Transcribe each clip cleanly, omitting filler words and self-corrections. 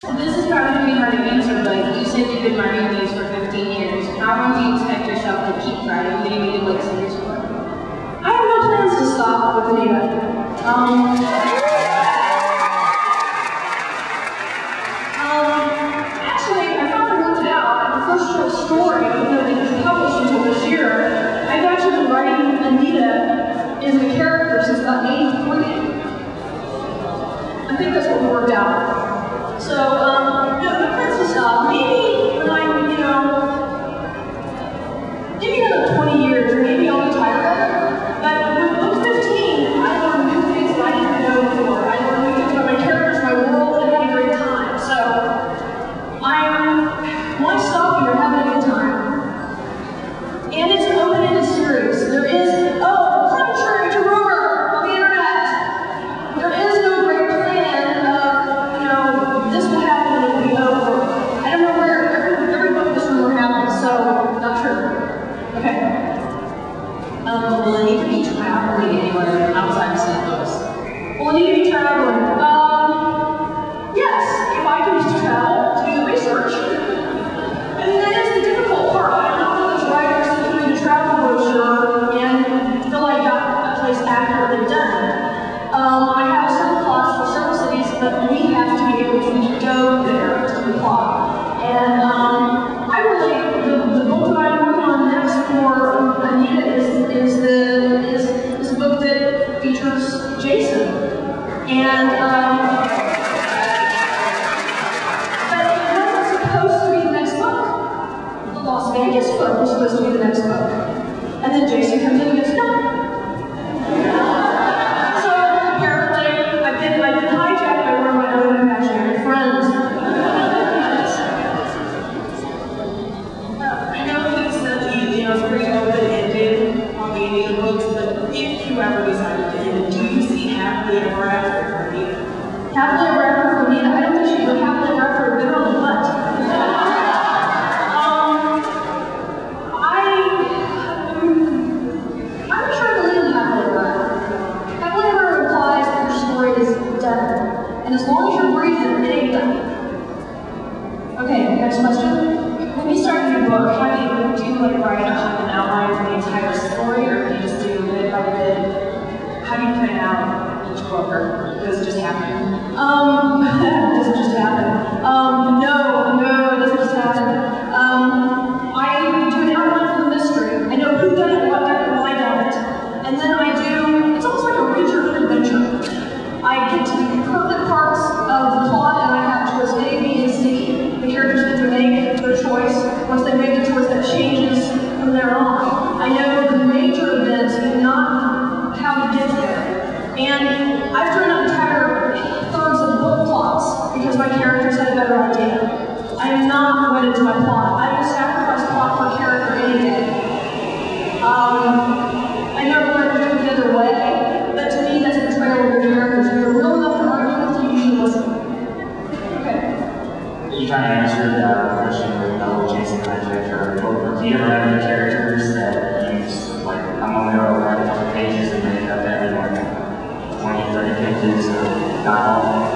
This is probably going to be hard to answer, but you said you've been writing these for 15 years. How long do you expect yourself to keep writing? What do you need to wait series for? I have no plans to stop with Anita. Actually, I finally worked it out. The first short story that was published until this year, I've actually been writing Anita as a character since about age 3. I think that's what we worked out. So, no plans to stop. Maybe when I'm, maybe another 20 years, or maybe I'll retire. But when I'm 15, I learned new things that I didn't know before. I learned new things about my characters, my world, and had a great time. So, why stop here? Having a good time. And it's an open-ended series. There is, contrary to rumor on the internet, there is no great plan of, this will happen and it will be over. I don't know where every book this rumor happens, so not true. Okay. Will it need to be traveling anywhere outside of St. Louis? Will it need to be traveling? Yes, if I can just travel to do the research. I mean, that is the difficult part. I'm not one of those writers that can read a travel brochure and feel like I got a place accurately done. I have several plots for several cities, but we have to be able to go there to the plot. And I really, the book that I'm working on next for Anita is a book that features Jason. And but it wasn't supposed to be the next book. The Las Vegas book was supposed to be the next book. And then Jason comes in and goes, no. So apparently I've been hijacked by one of my own imaginary friends. I know that it's pretty open-ended on the Anita books, but if you ever decided to end it, do you see happily ever after for Anita? Happily ever after for Anita? I don't think she'd go happily ever after literally what? I'm not sure I believe in happily ever after. Happily ever implies that your story is done. And as long as you're breathing, it ain't done. Okay, next question. When you start your book, how do you write an outline for the entire story, or do you just do bit by bit? How do you plan out each book, or does it just happen? Does it just happen? No, it doesn't just happen. I do an outline for the mystery. I know who done it, what done it, why done it. And then it's almost like a read your own adventure. I get to the pertinent parts of the plot, and I have choice A, B, and C. The characters get to make their choice. Once they make their choice, that changes from there on. I know the major events, but not how to get there. And I've drawn out entire thirds of book plots because my characters had a better idea. I am not wedded to my plot. I will sacrifice plot for character any day. I know we're going to do it the other way, but to me that's a betrayal of your characters. If you're real enough to argue with you, you should listen. Okay. You kind of answered the question with Jason hijacked your book. Do you ever have any characters that you just, like, I'm only going to write a couple pages and then have that in like 20, 30 pages of dialogue?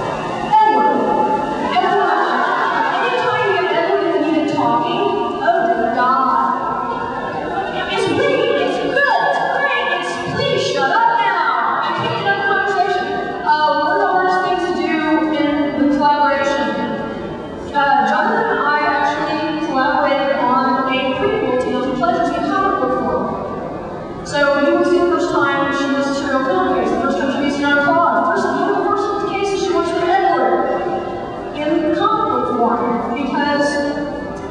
Anytime you have Edward and Anita talking, oh dear God. It's great, it's good, it's great, please shut up now. I can't get enough conversation. One of the hardest things to do in the collaboration. Jonathan and I actually collaborated on a prequel to Guilty Pleasures in comic book form. So you will see the first time she was a serial killer case, the first time she was in our plot, one of the first cases she works with Edward in comic book form. Because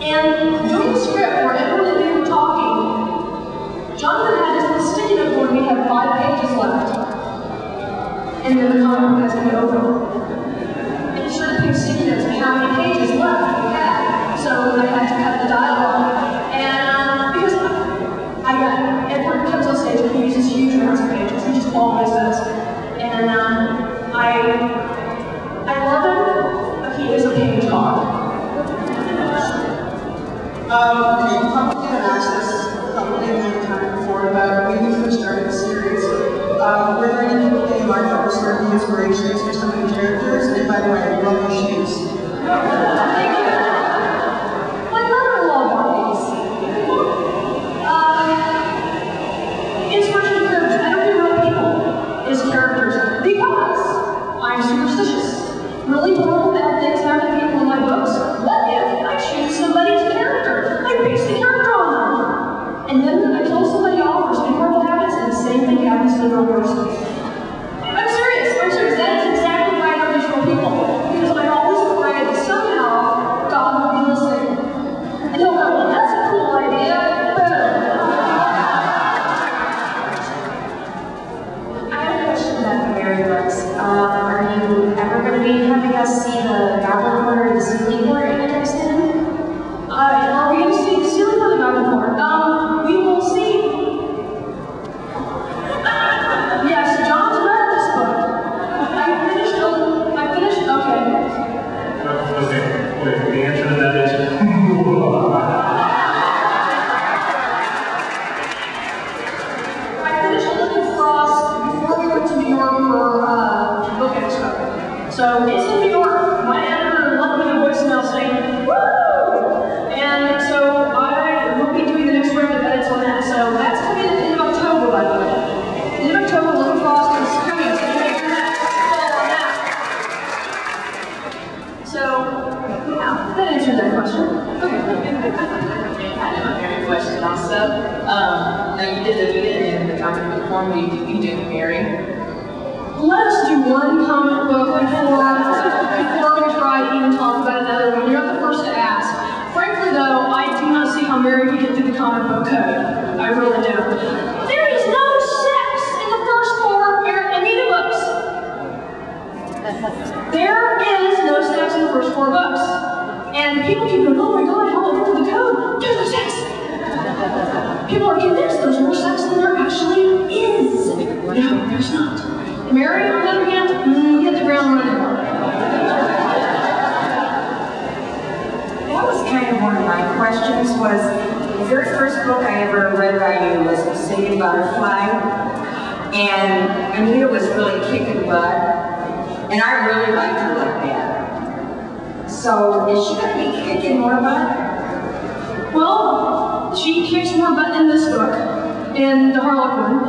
in doing the script where Edward and me were talking, Jonathan had this little sticky note where we had 5 pages left. And then the comic book has to be over. And he started putting sticky notes of how many pages left we had. So I had to cut the dialogue. And because Edward comes on stage and he uses huge amounts of pages. He just always does. And I love him, but he is a page hog. You probably been asked this probably a long time before, but when you first started the series, were there any people that you liked that were sort of the inspirations for some of the characters? And by the way, I love your shoes. yeah, that answered that question. Okay. I have a Mary question also. Now you did the video in the comic book form. Will you do Mary? Let us do one comic book before we try to even talk about another one. You're not the first to ask. Frankly, though, I do not see how Mary could get through the comic book code. I really don't. There is no sex in the first 4 Anita books. There is no sex in the first 4 books. And people keep going, oh my god, how will I get through the code? There's no sex. People are convinced there's more sex than there actually is. No, there's not. Mary, on the other hand, hit the ground running. That was kind of one of my questions. Was the very first book I ever read by you was The Singing Butterfly, and Anita was really kicking butt, and I really liked her like that. So is she going to be kicking more butt? Well, she kicks more butt in this book, in the Harlequin.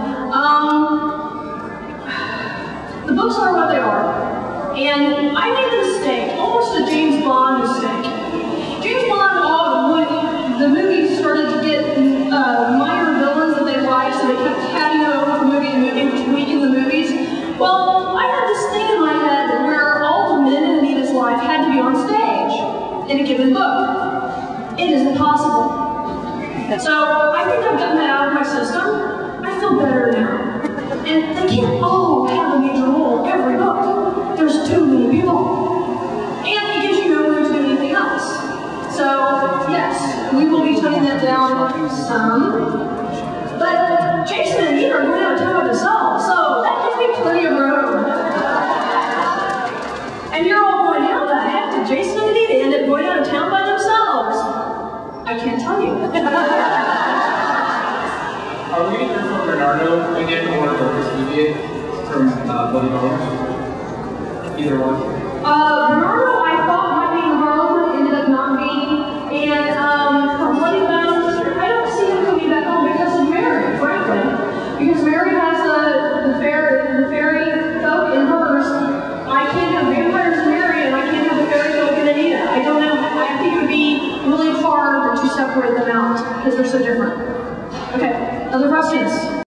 The books are what they are. And I made a mistake, almost a James Bond mistake. James Bond, when the movies started to get minor villains that they liked, so they kept carrying over from movie to movie, tweaking the movies. Well, I had this thing in my head where all the men in Anita's life had to be on stage in a given book. It is impossible. So I think I've gotten that out of my system. I feel better now. And they can't all have a major role every book. There's too many people. And it gives you no room to do anything else. So, yes, we will be toning that down some. But Jason and Anita are going out of town by themselves, so that gives me plenty of room. And you're all going, how the heck did Jason and Anita end up going out of town by themselves? I can't tell you. Are we going to hear from Bernardo again, or Lucas Vivian from Bloody Bones? Either one. Bernardo, I thought might be the Harlequin, ended up not being. And from Bloody Bones, I don't see him coming back home because of Mary, frankly. Because Mary has the fairy folk in hers. I can't have vampires in Mary, and I can't have the fairy folk in Anita. I don't know. I think it would be really hard to separate them out because they're so different. Okay, other questions?